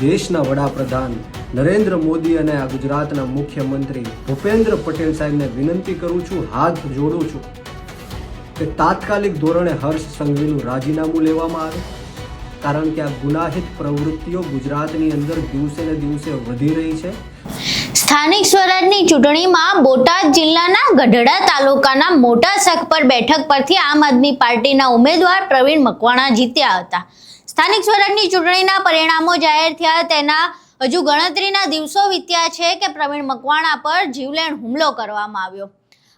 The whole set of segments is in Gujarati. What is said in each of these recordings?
દેશના વડાપ્રધાન નરેન્દ્ર મોદી અને આ ગુજરાતના મુખ્યમંત્રી ભૂપેન્દ્ર પટેલ સાહેબને વિનંતી કરું છું, હાથ જોડું છું કે તાત્કાલિક ધોરણે હર્ષ સંઘવીનું રાજીનામું લેવામાં આવે, કારણ કે આ ગુનાહિત પ્રવૃત્તિઓ ગુજરાતની અંદર દિવસે ને દિવસે વધી રહી છે। સ્થાનિક સ્વરાજની ચૂંટણીમાં બોટાદ જિલ્લાના ગઢડા તાલુકાના મોટા સખપર બેઠક પરથી આમ આદમી પાર્ટીના ઉમેદવાર પ્રવીણ મકવાણા જીત્યા હતા। સ્થાનિક સ્વરાજની ચૂંટણીના પરિણામો જાહેર થયા તેના હજુ ગણતરીના દિવસો વીત્યા છે કે પ્રવીણ મકવાણા પર જીવલેણ હુમલો કરવામાં આવ્યો।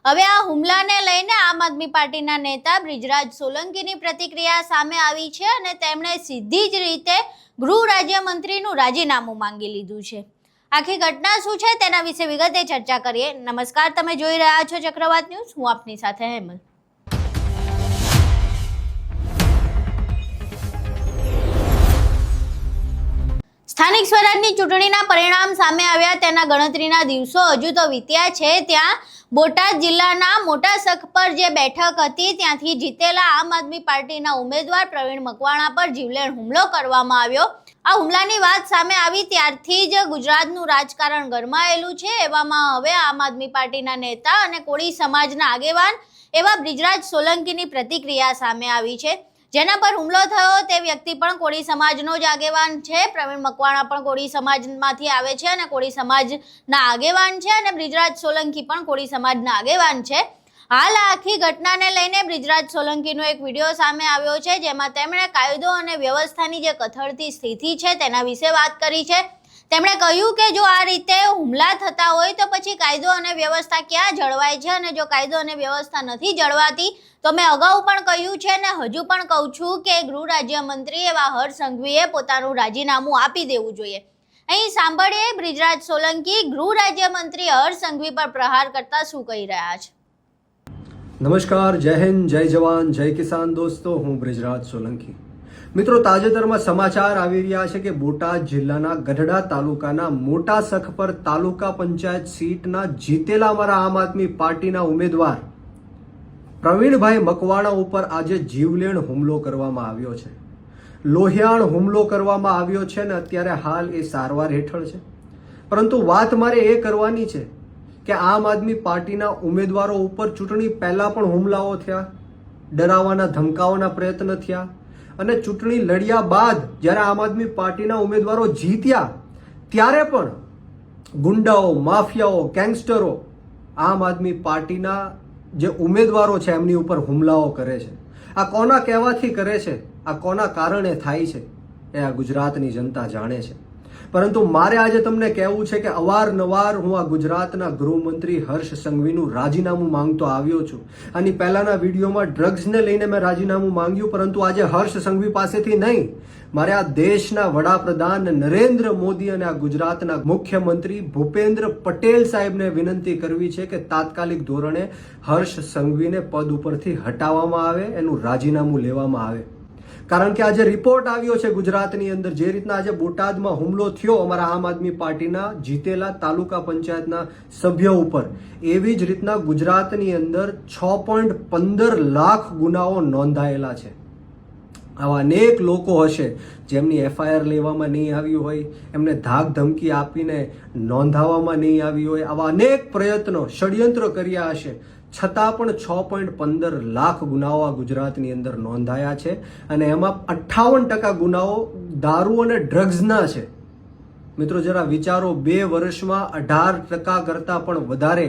હવે આ હુમલાને લઈને આમ આદમી પાર્ટીના નેતા બ્રિજરાજ સોલંકીની પ્રતિક્રિયા સામે આવી છે અને તેમણે સીધી જ રીતે ગૃહ રાજ્યમંત્રીનું રાજીનામું માંગી લીધું છે। આખી ઘટના શું છે તેના વિશે વિગતે ચર્ચા કરીએ। નમસ્કાર, તમે જોઈ રહ્યા છો ચક્રવાત ન્યૂઝ, હું આપની સાથે હેમલ। સ્થાનિક સ્વરાજની ચૂંટણીના પરિણામ સામે આવ્યા તેના ગણતરીના દિવસો હજુ તો વીત્યા છે, ત્યાં બોટાદ જિલ્લાના મોટા સખપર જે બેઠક હતી ત્યાંથી જીતેલા આમ આદમી પાર્ટીના ઉમેદવાર પ્રવીણ મકવાણા પર જીવલેણ હુમલો કરવામાં આવ્યો। આ હુમલાની વાત સામે આવી ત્યારથી જ ગુજરાતનું રાજકારણ ગરમાયેલું છે। એવામાં હવે આમ આદમી પાર્ટીના નેતા અને કોળી સમાજના આગેવાન એવા બ્રિજરાજ સોલંકીની પ્રતિક્રિયા સામે આવી છે। જેના પર હુમલો થયો તે વ્યક્તિ પણ કોળી સમાજનો જ આગેવાન છે। પ્રવીણ મકવાણા પણ કોળી સમાજમાંથી આવે છે અને કોળી સમાજના આગેવાન છે અને બ્રિજરાજ સોલંકી પણ કોળી સમાજના આગેવાન છે। હાલ આખી ઘટનાને લઈને બ્રિજરાજ સોલંકીનો એક વિડીયો સામે આવ્યો છે, જેમાં તેમણે કાયદો અને વ્યવસ્થાની જે કથળતી સ્થિતિ છે તેના વિશે વાત કરી છે। તેમણે કહ્યું કે જો આ રીતે હુમલા થતા હોય તો પછી કાયદો અને વ્યવસ્થા ક્યાં જળવાય છે, અને જો કાયદો અને વ્યવસ્થા નથી જળવાતી તો મેં અગાઉ પણ કહ્યું છે અને હજુ પણ કહું છું કે ગૃહ રાજ્યમંત્રી એવા હર્ષ સંઘવીએ પોતાનું રાજીનામું આપી દેવું જોઈએ। અહીં સાંભળીએ બ્રિજરાજ સોલંકી ગૃહ રાજ્યમંત્રી હર્ષ સંઘવી પર પ્રહાર કરતા શું કહી રહ્યા છે। નમસ્કાર, જય હિન્દ, જય જવાન, જય કિસાન દોસ્તો, હું બ્રિજરાજ સોલંકી। મિત્રો, તાજેતરમાં સમાચાર આવી રહ્યા છે કે બોટાદ જિલ્લાના ગઢડા તાલુકાના મોટા સખપર તાલુકા પંચાયત સીટના જીતેલા અમારા આમ આદમી પાર્ટીના ઉમેદવાર પ્રવીણભાઈ મકવાણા ઉપર આજે જીવલેણ હુમલો કરવામાં આવ્યો છે। લોહિયાણ હુમલો કરવામાં આવ્યો છે ને અત્યારે હાલ એ સારવાર હેઠળ છે। પરંતુ વાત મારે એ કરવાની છે કે આમ આદમી પાર્ટીના ઉમેદવારો ઉપર ચૂંટણી પહેલા પણ હુમલાઓ થયા, ડરાવવાના ધમકાવવાના પ્રયત્ન થયા, અને ચૂંટણી લડ્યા બાદ જ્યારે આમ આદમી પાર્ટીના ઉમેદવારો જીત્યા ત્યારે પણ ગુંડાઓ, માફિયાઓ, ગેંગસ્ટરો આમ આદમી પાર્ટીના જે ઉમેદવારો છે એમની ઉપર હુમલાઓ કરે છે। આ કોના કહેવાથી કરે છે, આ કોના કારણે થાય છે એ આ ગુજરાતની જનતા જાણે છે। પરંતુ મારે આજે તમને કહેવું છે કે અવારનવાર હું આ ગુજરાતના ગૃહમંત્રી હર્ષ સંઘવીનું રાજીનામું માંગતો આવ્યો છું। આની પહેલાના વિડીયોમાં ડ્રગ્સને લઈને મેં રાજીનામું માંગ્યું, પરંતુ આજે હર્ષ સંઘવી પાસેથી નહીં, મારે આ દેશના વડાપ્રધાન નરેન્દ્ર મોદી અને આ ગુજરાતના મુખ્યમંત્રી ભૂપેન્દ્ર પટેલ સાહેબને વિનંતી કરવી છે કે તાત્કાલિક ધોરણે હર્ષ સંઘવીને પદ ઉપરથી હટાવવામાં આવે, એનું રાજીનામું લેવામાં આવે। કારણ કે આજે રિપોર્ટ આવ્યો છે ગુજરાતની અંદર, જે રીતના આજે બોટાદમાં હુમલો થયો અમારા આમ આદમી પાર્ટીના જીતેલા તાલુકા પંચાયતના સભ્યો ઉપર, એવી જ રીતના ગુજરાતની અંદર 6.15 લાખ ગુનાઓ નોંધાયેલા છે। આવા અનેક લોકો હશે જેમની FIR લેવામાં નહીં આવી હોય, એમને ધાક ધમકી આપીને નોંધાવવામાં નહીં આવી હોય, આવા અનેક પ્રયત્નો, ષડયંત્ર કર્યા હશે, છતાં પણ 6.15 લાખ ગુનાઓ આ ગુજરાતની અંદર નોંધાયા છે અને એમાં 58% ગુનાઓ દારૂ અને ડ્રગ્સના છે। મિત્રો, જરા વિચારો, 2 વર્ષમાં 18% કરતાં પણ વધારે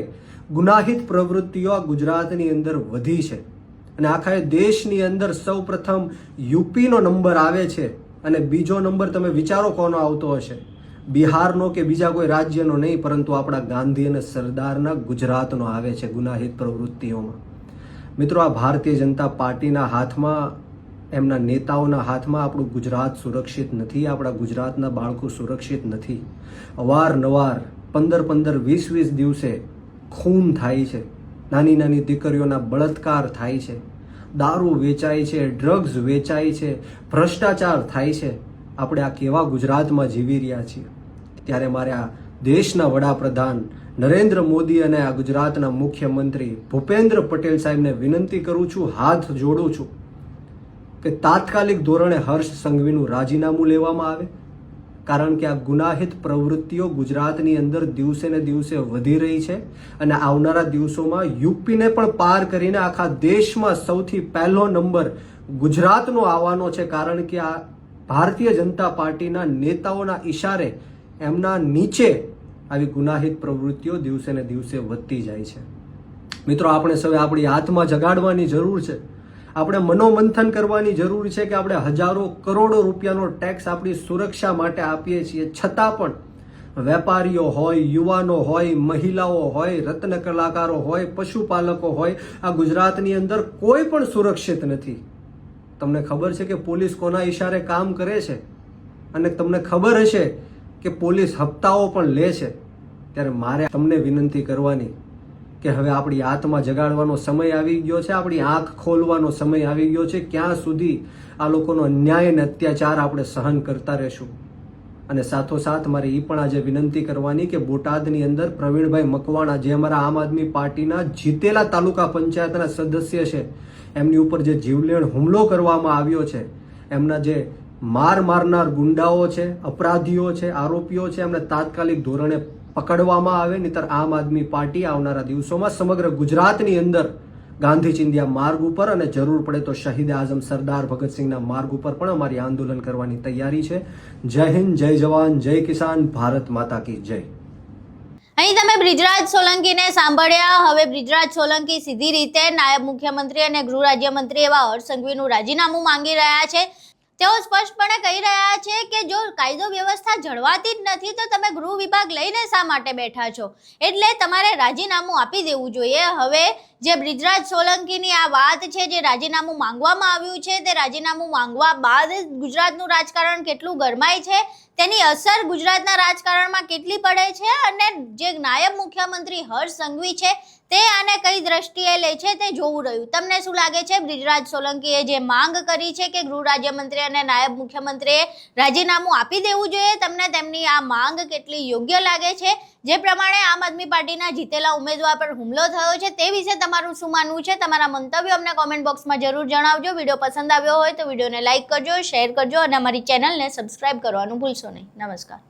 ગુનાહિત પ્રવૃત્તિઓ આ ગુજરાતની અંદર વધી છે અને આખા દેશની અંદર સૌ પ્રથમ યુપીનો નંબર આવે છે અને બીજો નંબર તમે વિચારો કોનો આવતો હશે, બિહારનો કે બીજા કોઈ રાજ્યનો નહીં, પરંતુ આપણા ગાંધી અને સરદારના ગુજરાતનો આવે છે ગુનાહિત પ્રવૃત્તિઓમાં। મિત્રો, આ ભારતીય જનતા પાર્ટીના હાથમાં, એમના નેતાઓના હાથમાં આપણું ગુજરાત સુરક્ષિત નથી, આપણા ગુજરાતના બાળકો સુરક્ષિત નથી। અવારનવાર 15-15, 20-20 દિવસે ખૂન થાય છે, નાની નાની દીકરીઓના બળાત્કાર થાય છે, દારૂ વેચાય છે, ડ્રગ્સ વેચાય છે, ભ્રષ્ટાચાર થાય છે। આપણે આ કેવા ગુજરાતમાં જીવી રહ્યા છીએ? ત્યારે મારે આ દેશના વડાપ્રધાન નરેન્દ્ર મોદી અને આ ગુજરાતના મુખ્યમંત્રી ભૂપેન્દ્ર પટેલ સાહેબને વિનંતી કરું છું, હાથ જોડું છું કે તાત્કાલિક ધોરણે હર્ષ સંઘવીનું રાજીનામું લેવામાં આવે, કારણ કે આ ગુનાહિત પ્રવૃત્તિઓ ગુજરાતની અંદર દિવસે ને દિવસે વધી રહી છે અને આવનારા દિવસોમાં યુપીને પણ પાર કરીને આખા દેશમાં સૌથી પહેલો નંબર ગુજરાતનો આવવાનો છે, કારણ કે આ ભારતીય જનતા પાર્ટીના નેતાઓના ઈશારે એમના નીચે આવી ગુનાહિત પ્રવૃત્તિઓ દિવસે ને દિવસે વધતી જાય છે. મિત્રો, આપણે સૌએ આપણી આત્મા જગાડવાની જરૂર છે. આપણે મનોમંથન કરવાની જરૂર છે કે આપણે હજારો કરોડો રૂપિયાનો ટેક્સ આપણી સુરક્ષા માટે આપીએ છીએ, છતાં પણ વેપારીઓ હોય, યુવાનો હોય, મહિલાઓ હોય, રત્ન કલાકારો હોય, પશુપાલકો હોય, આ ગુજરાતની અંદર કોઈ પણ સુરક્ષિત નથી. તમને ખબર છે કે પોલીસ કોના ઈશારે કામ કરે છે અને તમને ખબર હશે કે પોલીસ હપ્તાઓ પણ લે છે. ત્યારે મારે તમને વિનંતી કરવાની કે હવે આપણી આત્મા જગાડવાનો સમય આવી ગયો છે, આપણી આંખ ખોલવાનો સમય આવી ગયો છે. ક્યાં સુધી આ લોકોનો અન્યાય અને અત્યાચાર આપણે સહન કરતા રહેશું? અને સાથોસાથ મારે એ પણ આજે વિનંતી કરવાની કે બોટાદની અંદર પ્રવીણભાઈ મકવાણા, જે અમારા આમ આદમી પાર્ટીના જીતેલા તાલુકા પંચાયતના સદસ્ય છે, એમની ઉપર જે જીવલેણ હુમલો કરવામાં આવ્યો છે, એમના જે મારનાર ગુંડાઓ છે, અપરાધીઓ છે, આરોપીઓ છે, એમને તાત્કાલિક ધોરણે પકડવામાં આવે. નહીંતર આમ આદમી પાર્ટી આવનારા દિવસોમાં સમગ્ર ગુજરાતની અંદર ગાંધી ચિંધ્યા માર્ગ ઉપર અને જરૂર પડે તો શહીદ આઝમ સરદાર ભગતસિંહના માર્ગ ઉપર પણ અમારી આંદોલન કરવાની તૈયારી છે. જય હિન્દ, જય જવાન, જય કિસાન, ભારત માતા કી જય. અહીં તમે બ્રિજરાજ સોલંકીને સાંભળ્યા. હવે બ્રિજરાજ સોલંકી સીધી રીતે નાયબ મુખ્યમંત્રી અને ગૃહ રાજ્યમંત્રી એવા હર્ષ સંઘવીનું રાજીનામું માંગી રહ્યા છે. તેઓ સ્પષ્ટપણે કહી રહ્યા છે કે જો કાયદો વ્યવસ્થા જળવાતી જ નથી તો તમે ગૃહ વિભાગ લઈને શા માટે બેઠા છો? એટલે તમારે રાજીનામું આપી દેવું જોઈએ. હવે જે બ્રિજરાજ સોલંકીની આ વાત છે, જે રાજીનામું માંગવામાં આવ્યું છે, તે રાજીનામું માંગવા બાદ ગુજરાતનું રાજકારણ કેટલું ગરમાય છે, તેની અસર ગુજરાતના રાજકારણમાં કેટલી પડે છે અને જે નાયબ મુખ્યમંત્રી હર્ષ સંઘવી છે તે આને કઈ દ્રષ્ટિએ લે છે તે જોવું રહ્યું. તમને શું લાગે છે? બ્રિજરાજ સોલંકીએ જે માંગ કરી છે કે ગૃહ રાજ્યમંત્રી અને નાયબ મુખ્યમંત્રીએ રાજીનામું આપી દેવું જોઈએ, તમને તેમની આ માંગ કેટલી યોગ્ય લાગે છે? જે પ્રમાણે આમ આદમી પાર્ટીના જીતેલા ઉમેદવાર પર હુમલો થયો છે તે વિશે તમારું શું માનવું છે? તમારા મંતવ્યો અમને કોમેન્ટ બોક્સમાં જરૂર જણાવજો. વિડીયો પસંદ આવ્યો હોય તો વિડીયોને લાઇક કરજો, શેર કરજો અને અમારી ચેનલને સબસ્ક્રાઇબ કરવાનું ભૂલશો નહીં. નમસ્કાર.